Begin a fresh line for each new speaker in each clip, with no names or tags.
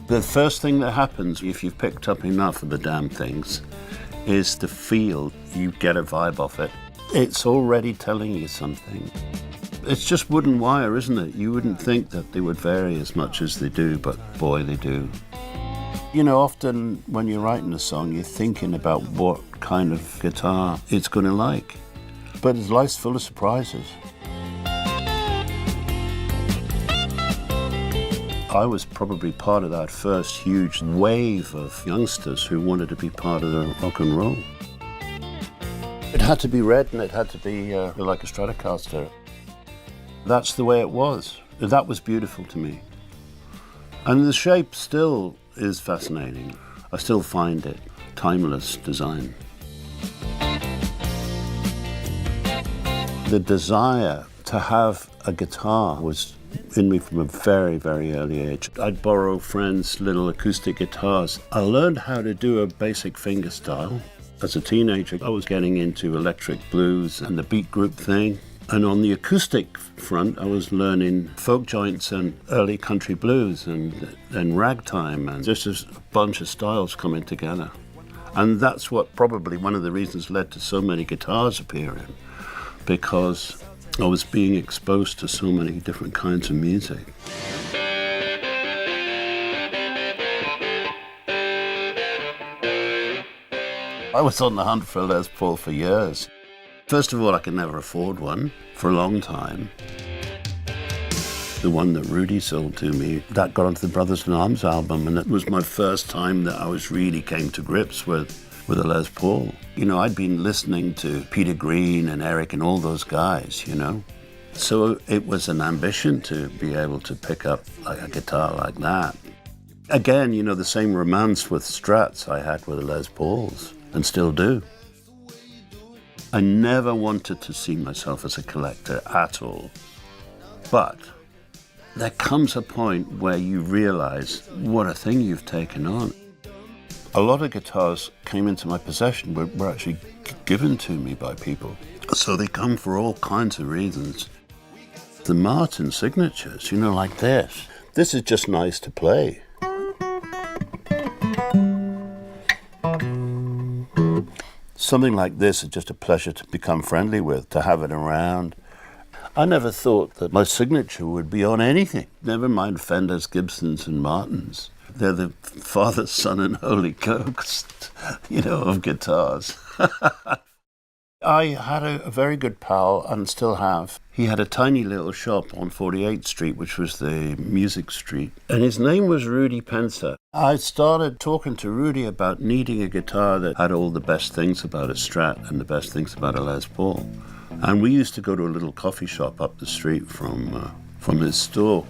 The first thing that happens if you've picked up enough of the damn things is the feel. You get a vibe off it. It's already telling you something. It's just wooden wire, isn't it? You wouldn't think that they would vary as much as they do, but boy, they do. You know, often when you're writing a song, you're thinking about what kind of guitar it's going to like. But life's full of surprises. I was probably part of that first huge wave of youngsters who wanted to be part of the rock and roll. It had to be red and it had to be like a Stratocaster. That's the way it was. That was beautiful to me. And the shape still is fascinating. I still find it timeless design. The desire to have a guitar was in me from a very, very early age. I'd borrow friends' little acoustic guitars. I learned how to do a basic fingerstyle. As a teenager, I was getting into electric blues and the beat group thing. And on the acoustic front, I was learning folk joints and early country blues and ragtime, and just a bunch of styles coming together. And that's what probably one of the reasons led to so many guitars appearing, because I was being exposed to so many different kinds of music. I was on the hunt for a Les Paul for years. First of all, I could never afford one for a long time. The one that Rudy sold to me, that got onto the Brothers in Arms album, and it was my first time that I was really came to grips with a Les Paul. You know, I'd been listening to Peter Green and Eric and all those guys, you know. So it was an ambition to be able to pick up like a guitar like that. Again, you know, the same romance with Strats I had with the Les Pauls, and still do. I never wanted to see myself as a collector at all. But there comes a point where you realize what a thing you've taken on. A lot of guitars came into my possession were actually given to me by people. So they come for all kinds of reasons. The Martin signatures, you know, like this. This is just nice to play. Something like this is just a pleasure to become friendly with, to have it around. I never thought that my signature would be on anything. Never mind Fenders, Gibsons, and Martins. They're the Father, Son, and Holy Ghost, you know, of guitars. I had a very good pal, and still have. He had a tiny little shop on 48th Street, which was the music street, and his name was Rudy Pensa. I started talking to Rudy about needing a guitar that had all the best things about a Strat and the best things about a Les Paul. And we used to go to a little coffee shop up the street from his store.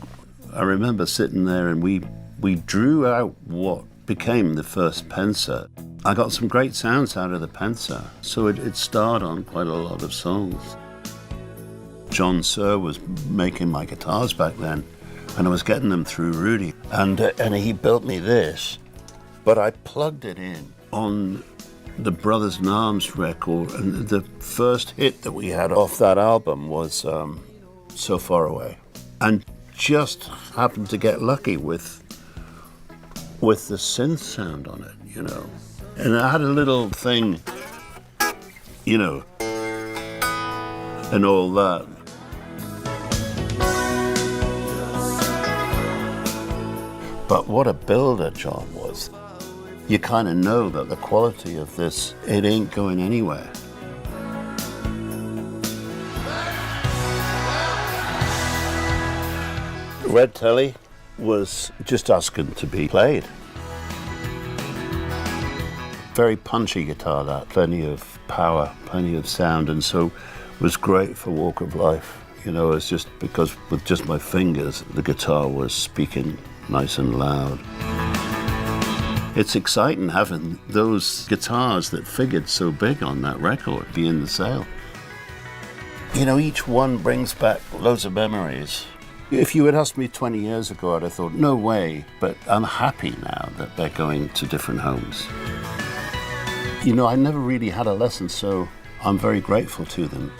I remember sitting there and we drew out what became the first Pensa. I got some great sounds out of the Pensa, so it starred on quite a lot of songs. John Suhr was making my guitars back then, and I was getting them through Rudy, and he built me this, but I plugged it in on the Brothers in Arms record, and the first hit that we had off that album was So Far Away, and just happened to get lucky with the synth sound on it, you know. And I had a little thing, you know, and all that. But what a builder John was. You kind of know that the quality of this, it ain't going anywhere. Red Telly was just asking to be played. Very punchy guitar, that, plenty of power, plenty of sound, and so was great for Walk of Life. You know, it's just because with just my fingers, the guitar was speaking nice and loud. It's exciting having those guitars that figured so big on that record be in the sale. You know, each one brings back loads of memories. If you had asked me 20 years ago, I'd have thought, no way, but I'm happy now that they're going to different homes. You know, I never really had a lesson, so I'm very grateful to them.